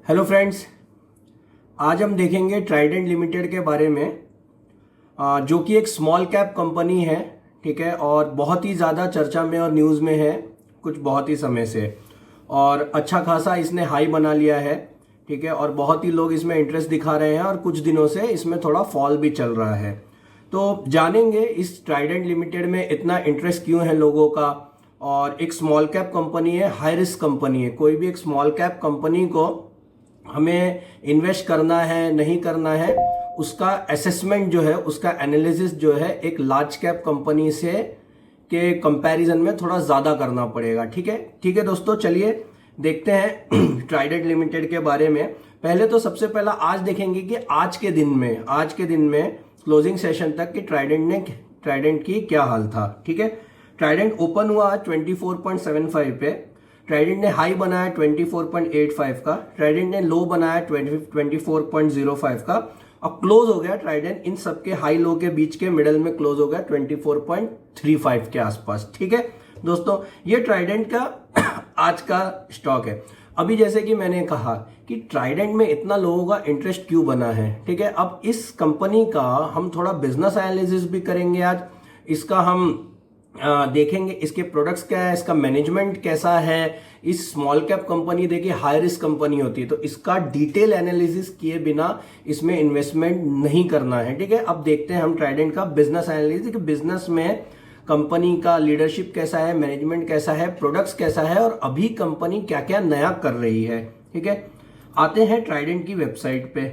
Hello friends, आज हम देखेंगे ट्राइडेंट लिमिटेड के बारे में, जो कि एक स्मॉल कैप कंपनी है। ठीक है, और बहुत ही ज़्यादा चर्चा में और न्यूज़ में है कुछ बहुत ही समय से, और अच्छा खासा इसने हाई बना लिया है। ठीक है, और बहुत ही लोग इसमें इंटरेस्ट दिखा रहे हैं और कुछ दिनों से इसमें थोड़ा फॉल भी चल रहा है। तो जानेंगे इस ट्राइडेंट लिमिटेड में इतना इंटरेस्ट क्यों है लोगों का। और एक स्मॉल कैप कंपनी है, हाई रिस्क कंपनी है। कोई भी एक स्मॉल कैप कंपनी को हमें इन्वेस्ट करना है नहीं करना है, उसका असेसमेंट जो है, उसका एनालिसिस जो है एक लार्ज कैप कंपनी से के कंपैरिजन में थोड़ा ज्यादा करना पड़ेगा। ठीक है दोस्तों, चलिए देखते हैं ट्राइडेंट लिमिटेड के बारे में। पहले तो सबसे पहला आज देखेंगे कि आज के दिन में क्लोजिंग सेशन तक कि ट्राइडेंट की क्या हाल था। ठीक है, ट्राइडेंट ओपन हुआ 24.75 पे, ट्राइडेंट ने हाई बनाया 24.85 का, ट्राइडेंट ने लो बनाया 24.05 का, और क्लोज हो गया ट्राइडेंट इन सबके हाई लो के बीच के मिडल में क्लोज हो गया 24.35 के आसपास। ठीक है दोस्तों, ये ट्राइडेंट का आज का स्टॉक है। अभी जैसे कि मैंने कहा कि ट्राइडेंट में इतना लोगों का इंटरेस्ट क्यों बना है। ठीक है, अब इस कंपनी का हम थोड़ा बिजनेस एनालिसिस भी करेंगे आज। इसका हम देखेंगे इसके प्रोडक्ट्स क्या है, इसका मैनेजमेंट कैसा है। इस स्मॉल कैप कंपनी देखिए हाई रिस्क कंपनी होती है, तो इसका डिटेल एनालिसिस किए बिना इसमें इन्वेस्टमेंट नहीं करना है। ठीक है, अब देखते हैं हम ट्राइडेंट का बिजनेस एनालिसिस कि बिजनेस में कंपनी का लीडरशिप कैसा है, मैनेजमेंट कैसा है, प्रोडक्ट्स कैसा है, और अभी कंपनी क्या क्या नया कर रही है। ठीक है, आते हैं ट्राइडेंट की वेबसाइट पे।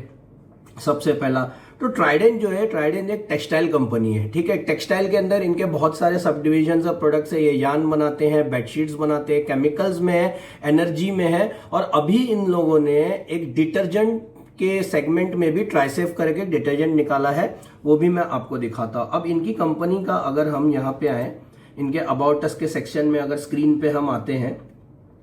सबसे पहला तो ट्राइडेंट जो है, ट्राइडेंट एक टेक्सटाइल कंपनी है। ठीक है, टेक्सटाइल के अंदर इनके बहुत सारे सब डिविजन और प्रोडक्ट्स है। ये यार्न बनाते हैं, बेडशीट्स बनाते हैं, केमिकल्स में है, एनर्जी में है, और अभी इन लोगों ने एक डिटर्जेंट के सेगमेंट में भी ट्राइसेफ करके डिटर्जेंट निकाला है, वो भी मैं आपको दिखाता हूं। अब इनकी कंपनी का अगर हम यहाँ पे आए, इनके अबाउट अस के सेक्शन में अगर स्क्रीन पे हम आते हैं,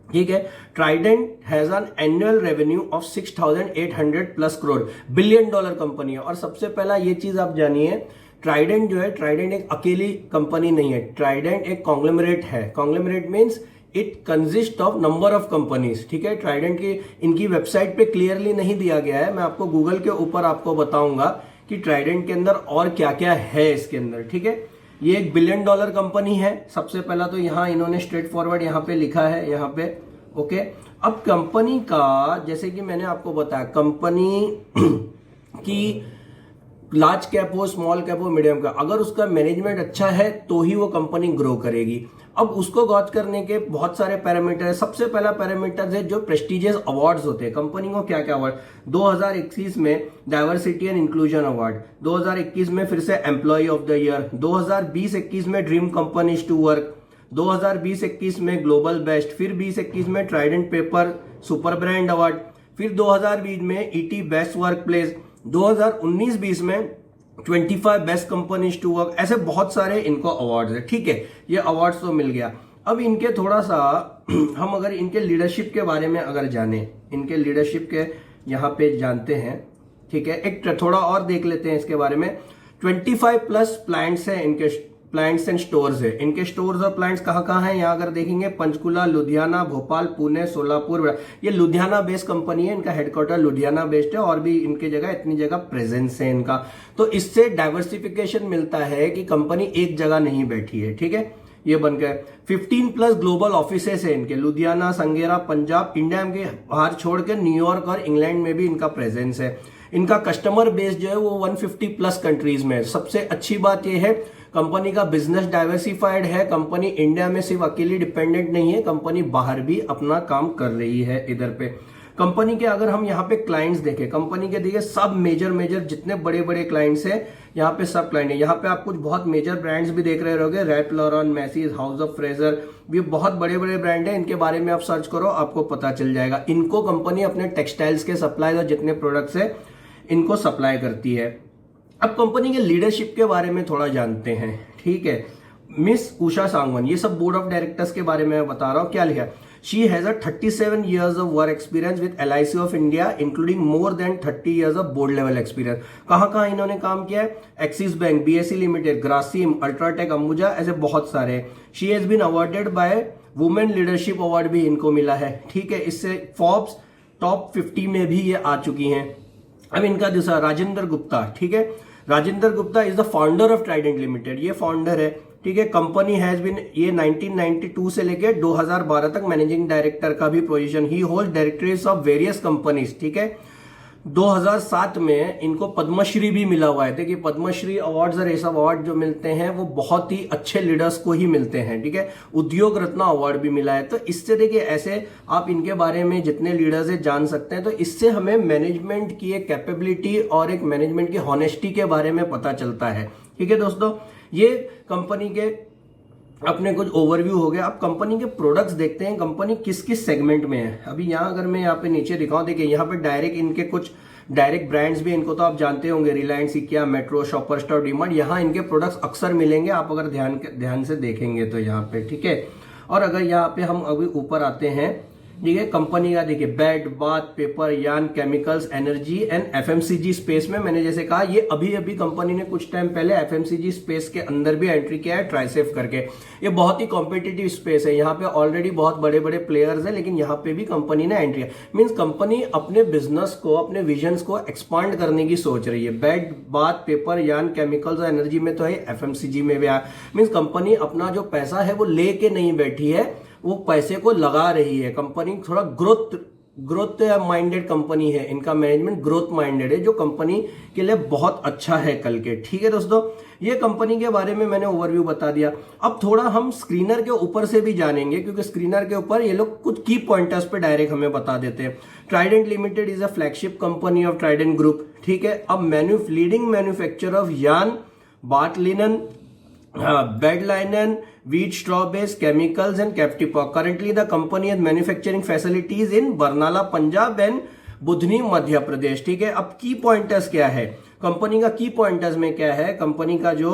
ठीक है, Trident has an annual revenue of 6,800 plus crore, billion dollar company है। और सबसे पहला ये चीज आप जानिए, ट्राइडेंट जो है, ट्राइडेंट एक अकेली कंपनी नहीं है, ट्राइडेंट एक कॉन्ग्लोमरेट है। Conglomerate means it consist of number of companies. ठीक है, ट्राइडेंट की इनकी वेबसाइट पे क्लियरली नहीं दिया गया है, मैं आपको गूगल के ऊपर आपको बताऊंगा कि ट्राइडेंट के अंदर और क्या क्या है इसके अंदर। ठीक है, ये एक बिलियन डॉलर कंपनी है। सबसे पहला तो यहां इन्होंने स्ट्रेट फॉरवर्ड यहां पे लिखा है, यहां पे ओके। अब कंपनी का, जैसे कि मैंने आपको बताया, कंपनी की लार्ज कैप हो, स्मॉल कैप हो, मीडियम कैप, अगर उसका मैनेजमेंट अच्छा है तो ही वो कंपनी ग्रो करेगी। अब उसको गौर करने के बहुत सारे पैरामीटर है। सबसे पहला पैरामीटर है जो प्रेस्टिजियस अवार्ड्स होते हैं। कंपनी को क्या क्या अवार्ड, 2021 में डाइवर्सिटी एंड इंक्लूजन अवार्ड, 2021 में फिर से एम्प्लॉय ऑफ द ईयर, 2020-21 में ड्रीम कंपनीज टू वर्क, 2020-21 में ग्लोबल बेस्ट, फिर 2021 में Trident paper super brand award, फिर 2020 में ईटी बेस्ट वर्क प्लेस, 2019-20 में 25 बेस्ट कंपनीज टू वर्क। ऐसे बहुत सारे इनको अवार्ड्स है। ठीक है, ये अवार्ड्स तो मिल गया। अब इनके थोड़ा सा हम अगर इनके लीडरशिप के बारे में अगर जाने, इनके लीडरशिप के यहाँ पे जानते हैं। ठीक है, एक थोड़ा और देख लेते हैं इसके बारे में। 25 प्लस प्लांट्स है इनके, प्लांट्स एंड स्टोर्स है। इनके स्टोर्स और प्लांट्स कहाँ हैं, यहाँ अगर देखेंगे पंचकुला, लुधियाना, भोपाल, पुणे, सोलापुर। ये लुधियाना बेस्ड कंपनी है, इनका हेडक्वार्टर लुधियाना बेस्ड है, और भी इनके जगह इतनी जगह प्रेजेंस है इनका। तो इससे डाइवर्सिफिकेशन मिलता है कि कंपनी एक जगह नहीं बैठी है। ठीक है, ये बन गए। 15 प्लस ग्लोबल ऑफिसेस है इनके, लुधियाना, संगेरा, पंजाब, इंडिया के बाहर छोड़ के न्यूयॉर्क और इंग्लैंड में भी इनका प्रेजेंस है। इनका कस्टमर बेस जो है वो 150 प्लस कंट्रीज में है। सबसे अच्छी बात यह है कंपनी का बिजनेस डाइवर्सिफाइड है। कंपनी इंडिया में सिर्फ अकेली डिपेंडेंट नहीं है, कंपनी बाहर भी अपना काम कर रही है इधर पे। कंपनी के अगर हम यहाँ पे क्लाइंट्स देखें, कंपनी के देखिए सब मेजर जितने बड़े बड़े क्लाइंट्स हैं, यहाँ पे सब क्लाइंट है। यहाँ पे आप कुछ बहुत मेजर ब्रांड्स भी देख रहे होंगे, Ralph Lauren, Macy's, House of Fraser, ये बहुत बड़े बड़े ब्रांड है। इनके बारे में आप सर्च करो, आपको पता चल जाएगा। इनको कंपनी अपने टेक्सटाइल्स के सप्लाई और जितने प्रोडक्ट्स है इनको सप्लाई करती है। अब कंपनी के लीडरशिप के बारे में थोड़ा जानते हैं। ठीक है, मिस उषा सांगवान, ये सब बोर्ड ऑफ डायरेक्टर्स के बारे में बता रहा हूं। क्या लिखा है, she has a 37 years of work experience with LIC of India, including more than 30 years of board level experience। कहाँ इन्होंने काम किया है, Axis bank, BSE limited, Grasim, UltraTech, Ambuja, ऐसे बहुत सारे। She has been awarded by women leadership award भी इनको मिला है। ठीक है, इससे फोर्ब्स टॉप 50 में भी ये आ चुकी हैं। अब इनका दूसरा राजेंद्र गुप्ता, ठीक है, Rajendra Gupta is the founder of Trident limited, ये फाउंडर है, ठीक है। कंपनी हैज बीन, ये 1992 से लेके 2012 तक मैनेजिंग डायरेक्टर का भी position, he hold directors of various companies, ठीक है। 2007 में इनको पद्मश्री भी मिला हुआ है। देखिए पद्मश्री अवार्ड्स और ये सब अवार्ड जो मिलते हैं वो बहुत ही अच्छे लीडर्स को ही मिलते हैं, ठीक है। उद्योग रत्न अवार्ड भी मिला है। तो इससे देखिए ऐसे आप इनके बारे में जितने लीडर्स है जान सकते हैं। तो इससे हमें मैनेजमेंट की एक कैपेबिलिटी और एक मैनेजमेंट की हॉनेस्टी के बारे में पता चलता है, ठीक है दोस्तों। ये कंपनी के अपने कुछ ओवरव्यू हो गया। अब कंपनी के प्रोडक्ट्स देखते हैं, कंपनी किस किस सेगमेंट में है। अभी यहाँ अगर मैं यहाँ पे नीचे दिखाऊं, देखिए यहाँ पे डायरेक्ट इनके कुछ डायरेक्ट ब्रांड्स भी, इनको तो आप जानते होंगे, रिलायंस, इकिया, मेट्रो, शॉपर स्टॉप, डीमार्ट, यहाँ इनके प्रोडक्ट्स अक्सर मिलेंगे आप अगर ध्यान से देखेंगे तो यहाँ पे, ठीक है। और अगर यहाँ पे हम अभी ऊपर आते हैं, ठीक है, कंपनी का देखिए bed, bath, paper, yarn, chemicals, energy and FMCG space में, मैंने जैसे कहा ये अभी कंपनी ने कुछ टाइम पहले एफएमसीजी स्पेस के अंदर भी एंट्री किया है ट्राइसेफ करके। ये बहुत ही कॉम्पिटिटिव स्पेस है, यहाँ पे ऑलरेडी बहुत बड़े बड़े प्लेयर्स हैं, लेकिन यहाँ पे भी कंपनी ने एंट्री किया। मीन्स कंपनी अपने बिजनेस को, अपने विजन को एक्सपांड करने की सोच रही है। Bed, bath, paper, yarn, chemicals और एनर्जी में तो है, एफएमसीजी में भी है। मीन्स कंपनी अपना जो पैसा है वो लेके नहीं बैठी है, वो पैसे को लगा रही है। कंपनी थोड़ा ग्रोथ माइंडेड कंपनी है, इनका मैनेजमेंट ग्रोथ माइंडेड है, जो कंपनी के लिए बहुत अच्छा है कल के, ठीक है दोस्तों। ये कंपनी के बारे में मैंने ओवरव्यू बता दिया। अब थोड़ा हम स्क्रीनर के ऊपर से भी जानेंगे, क्योंकि स्क्रीनर के ऊपर ये लोग कुछ की पॉइंटर्स पे डायरेक्ट हमें बता देते हैं। Trident limited is a flagship company of Trident group, ठीक है। अब leading manufacturer of yarn, bath linen, bed linen, wheat straw based chemicals and captive pork. Currently the company has manufacturing facilities in Barnala Punjab and Budhni Madhya Pradesh, ठीक है। अब की pointers क्या है company का, की पॉइंटर्स में क्या है कंपनी का जो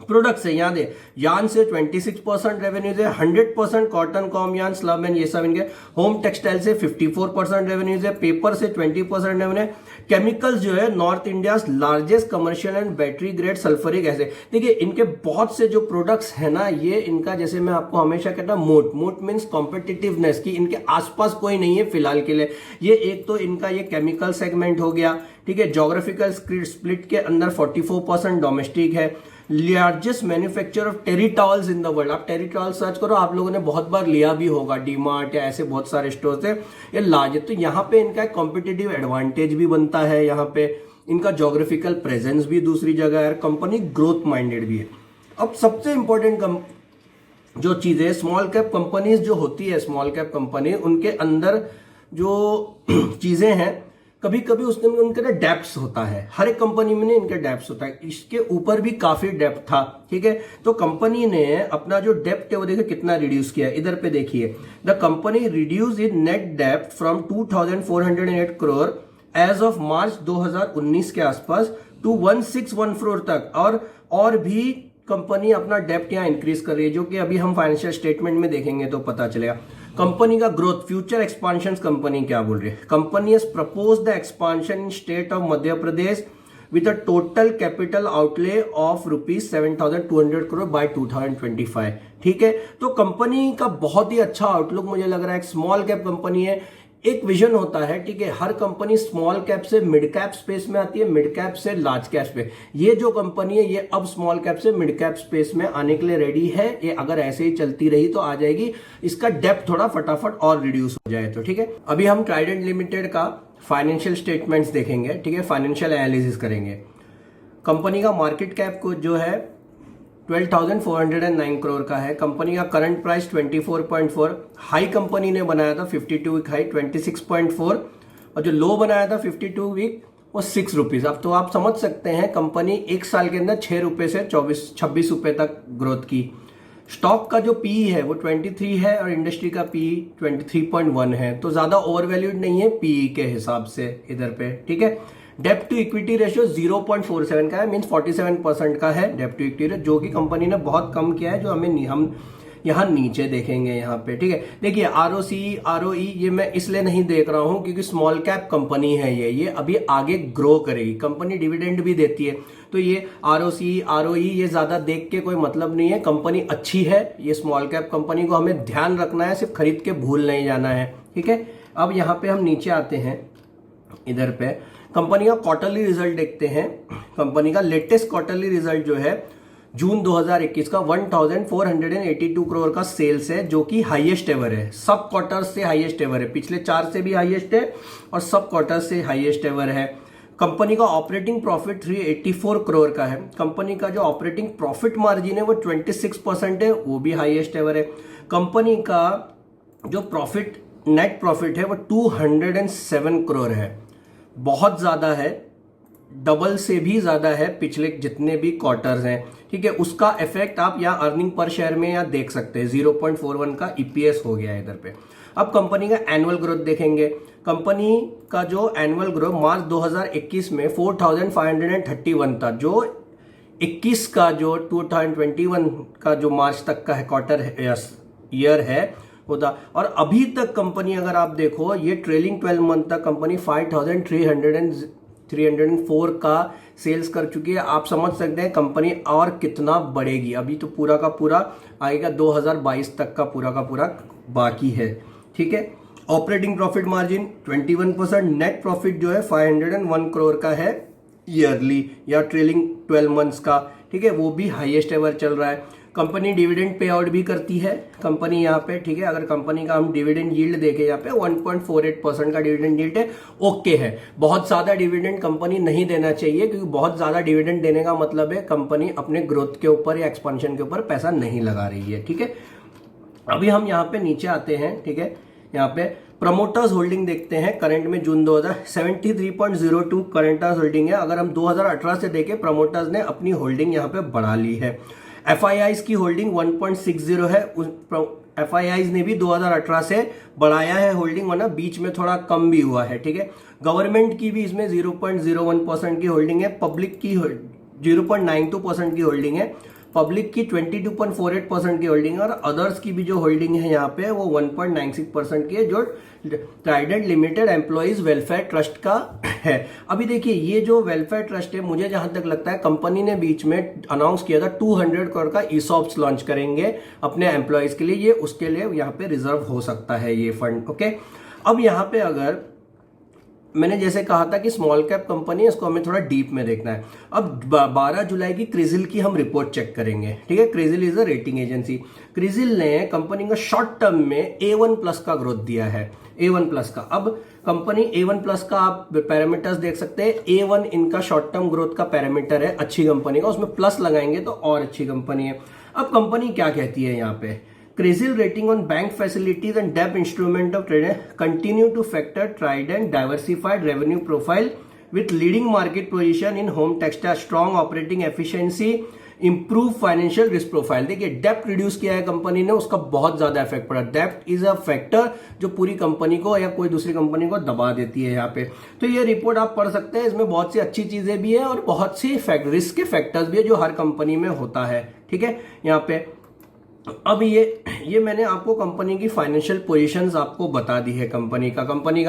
प्रोडक्ट्स है, याद है, यार्न से 26% रेवेन्यूज है, 100% cotton, com yarn, slum and ये सब इनके। होम टेक्सटाइल से 54% रेवेन्यूज है, पेपर से 20% रेवेन्यू है। केमिकल्स जो है north India largest commercial and battery grade sulphuric acid. देखिए इनके बहुत से जो प्रोडक्ट्स है ना, ये इनका जैसे मैं आपको हमेशा कहता हूं मोट मीन्स कॉम्पिटिटिवनेस की इनके आसपास कोई नहीं है फिलहाल के लिए। ये एक तो इनका ये केमिकल सेगमेंट हो गया, ठीक है। जोग्राफिकल स्प्लिट के अंदर 44% डोमेस्टिक है। Largest manufacturer of terry towels in the world, आप टेरिटॉल सर्च करो, आप लोगों ने बहुत बार लिया भी होगा, डीमार्ट या ऐसे बहुत सारे स्टोर से, ये लार्ज है। तो यहाँ पे इनका कॉम्पिटिटिव एडवांटेज भी बनता है, यहाँ पे इनका जोग्राफिकल प्रेजेंस भी दूसरी जगह है, कंपनी ग्रोथ माइंडेड भी है। अब सबसे इंपॉर्टेंट जो चीजें, स्मॉल कैप कंपनीज जो होती है, स्मॉल कैप कंपनी, उनके अंदर जो चीजें हैं कभी कभी उसके उनके डेप्थ होता है, हर एक कंपनी में इनके डेप्थ होता है, इसके ऊपर भी काफी डेप्थ था, ठीक है। तो कंपनी ने अपना जो डेप्थ है वो देखिए कितना रिड्यूस किया है, इधर पे देखिए, the company reduce in net depth from 2408 crore as of March 2019 के आसपास टू 1614 तक, और भी कंपनी अपना डेप्थ यहाँ इंक्रीज कर रही है, जो कि अभी हम फाइनेंशियल स्टेटमेंट में देखेंगे तो पता चलेगा। कंपनी का ग्रोथ, फ्यूचर एक्सपांशन, कंपनी क्या बोल रही है, company has proposed the expansion in state of Madhya Pradesh with a total capital outlay of ₹7,200 crore by 2025, ठीक है। तो कंपनी का बहुत ही अच्छा आउटलुक मुझे लग रहा है, एक स्मॉल कैप कंपनी है, एक विजन होता है, ठीक है। हर कंपनी स्मॉल कैप से मिड कैप स्पेस में आती है, मिड कैप से लार्ज कैप पे। ये जो कंपनी है ये अब स्मॉल कैप से मिड कैप स्पेस में आने के लिए रेडी है। ये अगर ऐसे ही चलती रही तो आ जाएगी, इसका डेप्थ थोड़ा फटाफट और रिड्यूस हो जाए तो, ठीक है। अभी हम ट्राइडेंट लिमिटेड का फाइनेंशियल स्टेटमेंट्स देखेंगे, ठीक है, फाइनेंशियल एनालिसिस करेंगे। कंपनी का मार्केट कैप को जो है 12,409 करोड़ का है। कंपनी का करंट प्राइस 24.4, हाई कंपनी ने बनाया था 52 वीक हाई 26.4, और जो लो बनाया था 52 वीक वो ₹6। अब तो आप समझ सकते हैं कंपनी एक साल के अंदर ₹6 से ₹26 तक ग्रोथ की। स्टॉक का जो पीई है वो 23 है और इंडस्ट्री का पीई 23.1 है, तो ज्यादा ओवरवैल्यूड नहीं है पीई के हिसाब से इधर पे, ठीक है। डेप्ट टू इक्विटी रेशियो 0.47 का है, मींस 47% का है डेप्ट टू इक्विटी, जो कि कंपनी ने बहुत कम किया है, जो हम यहाँ नीचे देखेंगे यहाँ पे, ठीक है। देखिए आरओसी आरओई ये मैं इसलिए नहीं देख रहा हूँ क्योंकि स्मॉल कैप कंपनी है, ये अभी आगे ग्रो करेगी, कंपनी डिविडेंड भी देती है, तो ये आरओसी आरओई ये ज्यादा देख के कोई मतलब नहीं है। कंपनी अच्छी है, ये स्मॉल कैप कंपनी को हमें ध्यान रखना है, सिर्फ खरीद के भूल नहीं जाना है, ठीक है। अब यहाँ पे हम नीचे आते हैं, इधर पे कंपनी का क्वार्टरली रिजल्ट देखते हैं। कंपनी का लेटेस्ट क्वार्टरली रिजल्ट जो है जून 2021 का 1482 करोड़ का सेल्स है, जो कि हाईएस्ट एवर है, सब क्वार्टर से हाईएस्ट एवर है, पिछले 4 से भी हाईएस्ट है और सब क्वार्टर से हाईएस्ट एवर है। कंपनी का ऑपरेटिंग प्रॉफिट 384 करोड़ का है। कंपनी का जो ऑपरेटिंग प्रॉफिट मार्जिन है वो 26% है, वो भी हाईएस्ट एवर है। कंपनी का जो प्रॉफिट, नेट प्रॉफिट है वो 207 करोड़ है, बहुत ज्यादा है, डबल से भी ज्यादा है पिछले जितने भी क्वार्टर्स हैं, ठीक है। उसका इफेक्ट आप यहाँ अर्निंग पर शेयर में यहाँ देख सकते हैं, 0.41 का ईपीएस हो गया है इधर पे। अब कंपनी का एनुअल ग्रोथ देखेंगे। कंपनी का जो एनुअल ग्रोथ मार्च 2021 में 4531 था, जो 21 का जो 2021 का जो मार्च तक का है क्वार्टर ईयर है होता, और अभी तक कंपनी अगर आप देखो ये ट्रेलिंग 12 मंथ तक कंपनी 5304 का सेल्स कर चुकी है। आप समझ सकते हैं कंपनी और कितना बढ़ेगी, अभी तो पूरा का पूरा आएगा 2022 तक का पूरा बाकी है, ठीक है। Operating profit margin 21%, net profit जो है 501 करोड़ का है ईयरली या ट्रेलिंग 12 मंथ्स का, ठीक है, वो भी हाईएस्ट एवर चल रहा है। कंपनी डिविडेंड पे आउट भी करती है कंपनी यहाँ पे, ठीक है। अगर कंपनी का हम डिविडेंड यील्ड देखें यहाँ पे 1.48% का डिविडेंड यील्ड है, ओके है। बहुत ज्यादा डिविडेंड कंपनी नहीं देना चाहिए, क्योंकि बहुत ज्यादा डिविडेंड देने का मतलब है कंपनी अपने ग्रोथ के ऊपर या एक्सपेंशन के ऊपर पैसा नहीं लगा रही है, ठीक है। अभी हम यहाँ पे नीचे आते हैं, ठीक है। यहाँ पे प्रमोटर्स होल्डिंग देखते हैं, करंट में जून 73.02 करंटर्स होल्डिंग है। अगर हम 2018 से देखें, प्रमोटर्स ने अपनी होल्डिंग यहाँ पे बढ़ा ली है। FIIs की होल्डिंग 1.60 है, FIIs ने भी 2018 से बढ़ाया है होल्डिंग, वरना बीच में थोड़ा कम भी हुआ है, ठीक है। गवर्नमेंट की भी इसमें 0.01% की होल्डिंग है, पब्लिक की 0.92% की होल्डिंग है, पब्लिक की 22.48% की होल्डिंग है, और अदर्स की भी जो होल्डिंग है यहाँ पे वो 1.96% की है, जो Trident limited employees welfare trust का है। अभी देखिए ये जो वेलफेयर ट्रस्ट है, मुझे जहां तक लगता है कंपनी ने बीच में अनाउंस किया था 200 करोड़ का ईसॉप्स लॉन्च करेंगे अपने एम्प्लॉइज के लिए, ये उसके लिए यहाँ पे रिजर्व हो सकता है ये फंड, ओके। अब यहाँ पे अगर मैंने जैसे कहा था कि स्मॉल कैप कंपनी है, इसको हमें थोड़ा डीप में देखना है। अब 12 जुलाई की क्रिजिल की हम रिपोर्ट चेक करेंगे, ठीक है। क्रिजिल इज अ रेटिंग एजेंसी। क्रिजिल ने कंपनी का शॉर्ट टर्म में A1+ का ग्रोथ दिया है, A1+ का। अब कंपनी A1+ का आप पैरामीटर्स देख सकते हैं, A1 इनका शॉर्ट टर्म ग्रोथ का पैरामीटर है अच्छी कंपनी का, उसमें प्लस लगाएंगे तो और अच्छी कंपनी है। अब कंपनी क्या कहती है यहाँ पे, CRISIL rating on bank facilities and debt instrument of trade continue to factor Trident diversified revenue profile with leading market position in home textile, strong operating efficiency, improve financial risk profile। देखिए डेप्ट reduce किया है company ने, उसका बहुत ज्यादा effect पड़ा। डेप्ट is a factor जो पूरी कंपनी को या कोई दूसरी कंपनी को दबा देती है यहाँ पे। तो ये रिपोर्ट आप पढ़ सकते हैं, इसमें बहुत सी अच्छी चीजें भी है और बहुत सी रिस्क के फैक्टर्स भी है जो हर कंपनी में होता है, ठीक है। यहाँ पे अब ये मैंने आपको कंपनी की फाइनेंशियल पोजीशंस आपको बता दी है, कंपनी का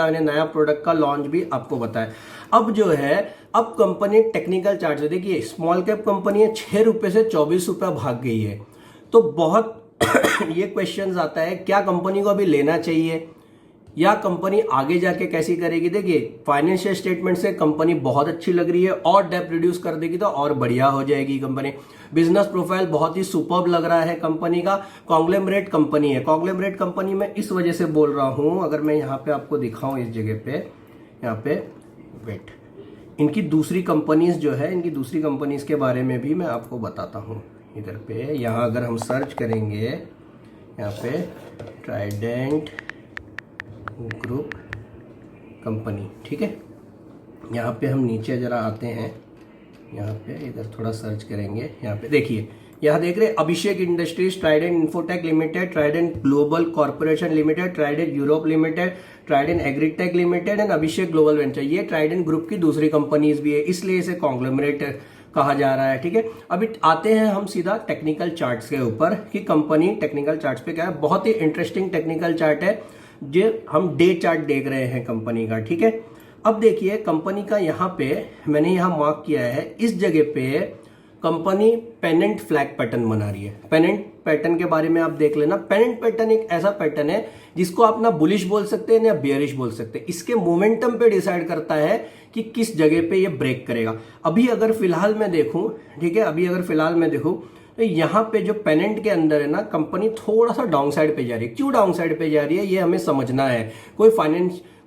मैंने नया प्रोडक्ट का लॉन्च भी आपको बताया। अब जो है, अब कंपनी टेक्निकल चार्ट से देखिए, स्मॉल कैप कंपनी है, 6 रुपए से 24 रुपए भाग गई है। तो बहुत ये क्वेश्चन आता है, क्या कंपनी को अभी लेना चाहिए या कंपनी आगे जाके कैसी करेगी। देखिए फाइनेंशियल स्टेटमेंट से कंपनी बहुत अच्छी लग रही है, और डेप्ट रिड्यूस कर देगी तो और बढ़िया हो जाएगी कंपनी। बिजनेस प्रोफाइल बहुत ही सुपर्ब लग रहा है कंपनी का। कॉन्ग्लोमरेट कंपनी है, कॉन्ग्लोमरेट कंपनी में इस वजह से बोल रहा हूं, अगर मैं यहाँ पे आपको दिखाऊं इस जगह पे, यहाँ पे वेट, इनकी दूसरी कंपनीज जो है, इनकी दूसरी कंपनीज के बारे में भी मैं आपको बताता हूँ। इधर पे यहाँ अगर हम सर्च करेंगे, यहाँ पे ट्राइडेंट ग्रुप कंपनी, ठीक है। यहाँ पे हम नीचे जरा आते हैं, यहाँ पे इधर थोड़ा सर्च करेंगे। यहाँ पे देखिए, यहाँ देख रहे Abhishek Industries, Trident Infotech Limited, Trident Global Corporation Limited, Trident Europe Limited, Trident Agritech Limited and Abhishek Global Venture. ये ट्राइडेंट ग्रुप की दूसरी कंपनीज भी है, इसलिए इसे कॉन्ग्लोमरेट कहा जा रहा है, ठीक है। अभी आते हैं हम सीधा टेक्निकल चार्ट्स के ऊपर कि कंपनी टेक्निकल चार्ट्स पे क्या है। बहुत ही इंटरेस्टिंग टेक्निकल चार्ट है, जो हम डे चार्ट देख रहे हैं कंपनी का, ठीक है। अब देखिए कंपनी का यहाँ पे मैंने यहाँ मार्क किया है, इस जगह पे कंपनी पेनेंट फ्लैग पैटर्न बना रही है। पेनेंट पैटर्न के बारे में आप देख लेना। पेनेंट पैटर्न एक ऐसा पैटर्न है जिसको आप ना बुलिश बोल सकते हैं या बियरिश बोल सकते हैं। इसके मोमेंटम पे डिसाइड करता है कि किस जगह पे ये ब्रेक करेगा। अभी अगर फिलहाल मैं देखूं, ठीक है, अभी अगर फिलहाल मैं देखूं तो यहाँ पे जो पेनेंट के अंदर है ना, कंपनी थोड़ा सा डाउन साइड पे जा रही है। क्यों डाउन साइड पे जा रही है ये हमें समझना है।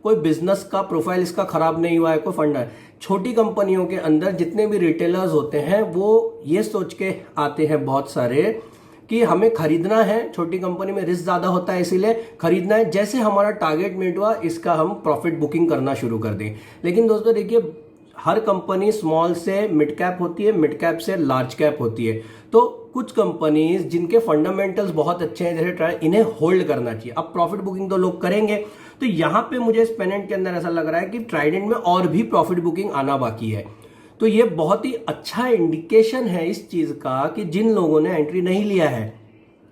कोई बिजनेस का प्रोफाइल इसका खराब नहीं हुआ है, कोई फंड है। छोटी कंपनियों के अंदर जितने भी रिटेलर्स होते हैं वो ये सोच के आते हैं बहुत सारे कि हमें खरीदना है, छोटी कंपनी में रिस्क ज्यादा होता है इसीलिए खरीदना है, जैसे हमारा टारगेट मीट हुआ इसका हम प्रॉफिट बुकिंग करना शुरू कर दें। लेकिन दोस्तों देखिए, हर कंपनी स्मॉल से मिड कैप होती है, मिड कैप से लार्ज कैप होती है। तो कुछ कंपनीज जिनके फंडामेंटल्स बहुत अच्छे हैं, जैसे इन्हें होल्ड करना चाहिए। अब प्रॉफिट बुकिंग तो लोग करेंगे, तो यहां पे मुझे इस पेनेंट के अंदर ऐसा लग रहा है कि ट्राइडेंट में और भी प्रॉफिट बुकिंग आना बाकी है। तो ये बहुत ही अच्छा इंडिकेशन है इस चीज का कि जिन लोगों ने एंट्री नहीं लिया है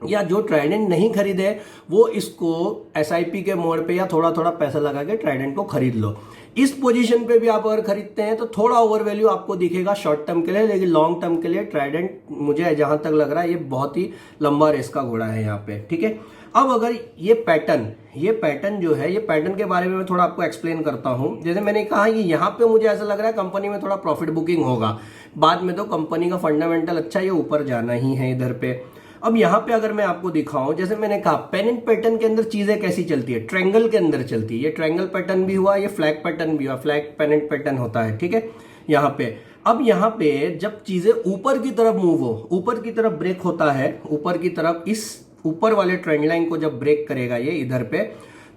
या जो ट्राइडेंट नहीं खरीदे वो इसको एसआईपी के मोड पे या थोड़ा थोड़ा पैसा लगा के ट्राइडेंट को खरीद लो। इस पोजीशन पे भी आप अगर खरीदते हैं तो थोड़ा ओवर वैल्यू आपको दिखेगा शॉर्ट टर्म के लिए, लेकिन लॉन्ग टर्म के लिए ट्राइडेंट मुझे जहां तक लग रहा है ये बहुत ही लंबा रेस का घोड़ा है यहाँ पे, ठीक है। अब अगर ये पैटर्न जो है, ये पैटर्न के बारे में मैं थोड़ा आपको एक्सप्लेन करता हूं। जैसे मैंने कहा कि यहाँ पे मुझे ऐसा लग रहा है कंपनी में थोड़ा प्रॉफिट बुकिंग होगा, बाद में तो कंपनी का फंडामेंटल अच्छा, ये ऊपर जाना ही है इधर पे। अब यहाँ पे अगर मैं आपको दिखाऊं, जैसे मैंने कहा पेनेंट पैटर्न के अंदर चीजें कैसी चलती है, ट्रायंगल के अंदर चलती है। ये ट्रायंगल पैटर्न भी हुआ, ये फ्लैग पैटर्न भी हुआ, फ्लैग पेनेंट पैटर्न होता है, ठीक है। यहाँ पे अब यहाँ पे जब चीजें ऊपर की तरफ मूव हो, ऊपर की तरफ ब्रेक होता है, ऊपर की तरफ इस ऊपर वाले ट्रेंड लाइन को जब ब्रेक करेगा ये इधर पे,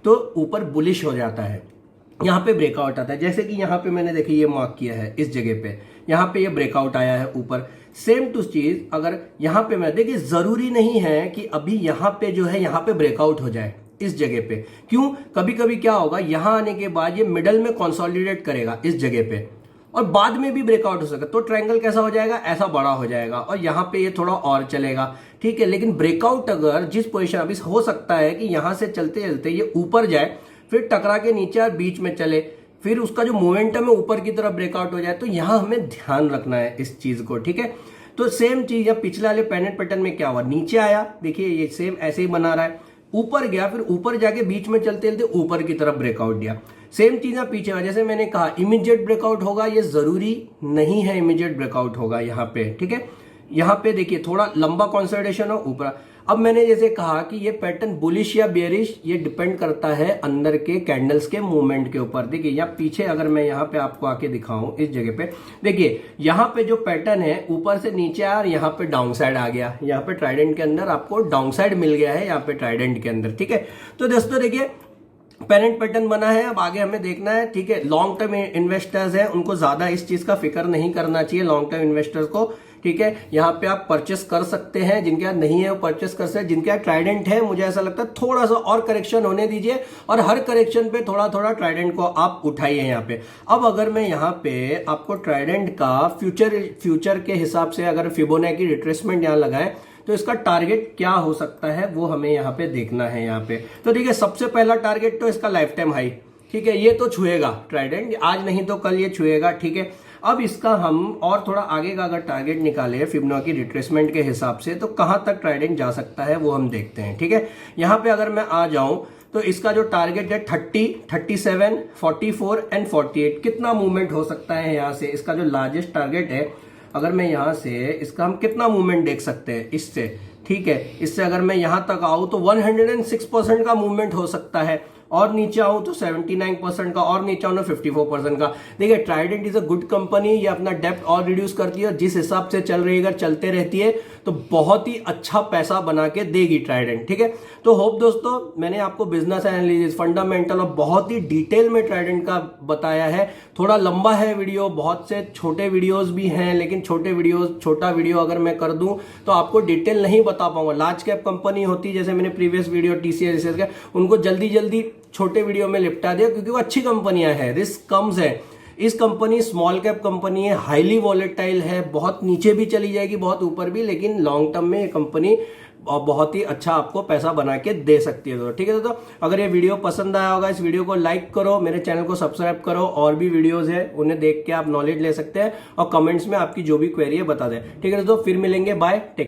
तो ऊपर बुलिश हो जाता है, यहाँ पे ब्रेकआउट आता है। जैसे कि यहाँ पे मैंने देखिए ये मार्क किया है इस जगह पे, यहाँ पे ये ब्रेकआउट आया है ऊपर। सेम टू चीज अगर यहाँ पे मैं देखिए, जरूरी नहीं है कि अभी यहाँ पे जो है यहाँ पे ब्रेकआउट हो जाए इस जगह पे। क्यों, कभी कभी क्या होगा, यहां आने के बाद ये मिडल में कंसोलिडेट करेगा इस जगह पे और बाद में भी ब्रेकआउट हो सकता है, तो ट्रायंगल कैसा हो जाएगा, ऐसा बड़ा हो जाएगा और यहाँ पे ये थोड़ा और चलेगा, ठीक है। लेकिन ब्रेकआउट अगर जिस पोजीशन, अभी हो सकता है कि यहां से चलते चलते ये ऊपर जाए, फिर टकरा के नीचे और बीच में चले, फिर उसका जो मोमेंटम है ऊपर की तरफ ब्रेकआउट हो जाए। तो यहां हमें ध्यान रखना है इस चीज को, ठीक है। तो सेम चीज या पिछले वाले पेनेंट पैटर्न में क्या हुआ, नीचे आया, देखिए ये सेम ऐसे ही बना रहा है, ऊपर गया, फिर ऊपर जाके बीच में चलते चलते ऊपर की तरफ ब्रेकआउट दिया। सेम चीज यहाँ पीछे हुआ, जैसे मैंने कहा इमीडिएट ब्रेकआउट होगा, ये जरूरी नहीं है इमीडिएट ब्रेकआउट होगा यहाँ पे, ठीक है। यहाँ पे देखिए थोड़ा लंबा कंसोलिडेशन हो ऊपर। अब मैंने जैसे कहा कि ये पैटर्न बुलिश या बेयरिश, ये डिपेंड करता है अंदर के कैंडल्स के मूवमेंट के ऊपर। देखिए यहाँ पीछे अगर मैं यहाँ पे आपको आके दिखाऊं इस जगह पे, देखिए यहाँ पे जो पैटर्न है ऊपर से नीचे आया और यहाँ पे डाउन साइड आ गया, यहाँ पे ट्राइडेंट के अंदर आपको डाउन साइड मिल गया है, यहाँ पे ट्राइडेंट के अंदर, ठीक है। तो दोस्तों देखिए पेनेंट पैटर्न बना है, अब आगे हमें देखना है, ठीक है। लॉन्ग टर्म इन्वेस्टर्स हैं, उनको ज्यादा इस चीज का फिक्र नहीं करना चाहिए लॉन्ग टर्म इन्वेस्टर्स को, ठीक है। यहाँ पे आप परचेस कर सकते हैं, जिनके यहाँ नहीं है वो परचेस कर सकते हैं, जिनके यहाँ ट्राइडेंट है मुझे ऐसा लगता है थोड़ा सा और करेक्शन होने दीजिए और हर करेक्शन पे थोड़ा थोड़ा ट्राइडेंट को आप उठाइए यहाँ पे। अब अगर मैं यहाँ पे आपको ट्राइडेंट का फ्यूचर के हिसाब से अगर फिबोनाची रिट्रेसमेंट यहाँ लगाएं तो इसका टारगेट क्या हो सकता है वो हमें यहाँ पे देखना है यहाँ पे। तो ठीक है, सबसे पहला टारगेट तो इसका लाइफ टाइम हाई, ठीक है, ये तो छुएगा ट्राइडेंट, आज नहीं तो कल ये छुएगा, ठीक है। अब इसका हम और थोड़ा आगे का अगर टारगेट निकाले फिबोनाची रिट्रेसमेंट के हिसाब से तो कहां तक ट्राइडेंट जा सकता है वो हम देखते हैं, ठीक है। यहां पे अगर मैं आ जाऊं तो इसका जो टारगेट है 30, 37, 44 एंड 48, कितना मूवमेंट हो सकता है यहां से, इसका जो लार्जेस्ट टारगेट है, अगर मैं यहां से इसका हम कितना मूवमेंट देख सकते हैं इससे, ठीक है। इससे अगर मैं यहां तक आऊं तो 106% का मूवमेंट हो सकता है, और नीचे आऊं तो 79% का, और नीचे आऊं तो 54% का। देखिए Trident is a good company, ये अपना डेप्थ और रिड्यूस करती है और जिस हिसाब से चल रही है, अगर चलते रहती है तो बहुत ही अच्छा पैसा बना के देगी ट्राइडेंट, ठीक है। तो होप दोस्तों मैंने आपको बिजनेस एनालिसिस, फंडामेंटल और बहुत ही डिटेल में ट्राइडेंट का बताया है। थोड़ा लंबा है वीडियो, बहुत से छोटे वीडियोस भी हैं, लेकिन छोटा वीडियो अगर मैं कर दूं तो आपको डिटेल नहीं बता पाऊंगा। लार्ज कैप कंपनी होती जैसे मैंने प्रीवियस वीडियो टीसीएस रिसर्च का, उनको जल्दी जल्दी छोटे वीडियो में लिपटा दिया क्योंकि वो अच्छी कंपनियां हैं, रिस्क कम है। इस कंपनी स्मॉल कैप कंपनी है, हाईली वॉलेटाइल है, बहुत नीचे भी चली जाएगी बहुत ऊपर भी, लेकिन लॉन्ग टर्म में ये कंपनी बहुत ही अच्छा आपको पैसा बना के दे सकती है। ठीक है, तो अगर ये वीडियो पसंद आया होगा, इस वीडियो को लाइक करो, मेरे चैनल को सब्सक्राइब करो, और भी वीडियोस है उन्हें देख के आप नॉलेज ले सकते हैं और कमेंट्स में आपकी जो भी क्वेरी है बता दें। ठीक है दोस्तों, फिर मिलेंगे, बाय, टेक।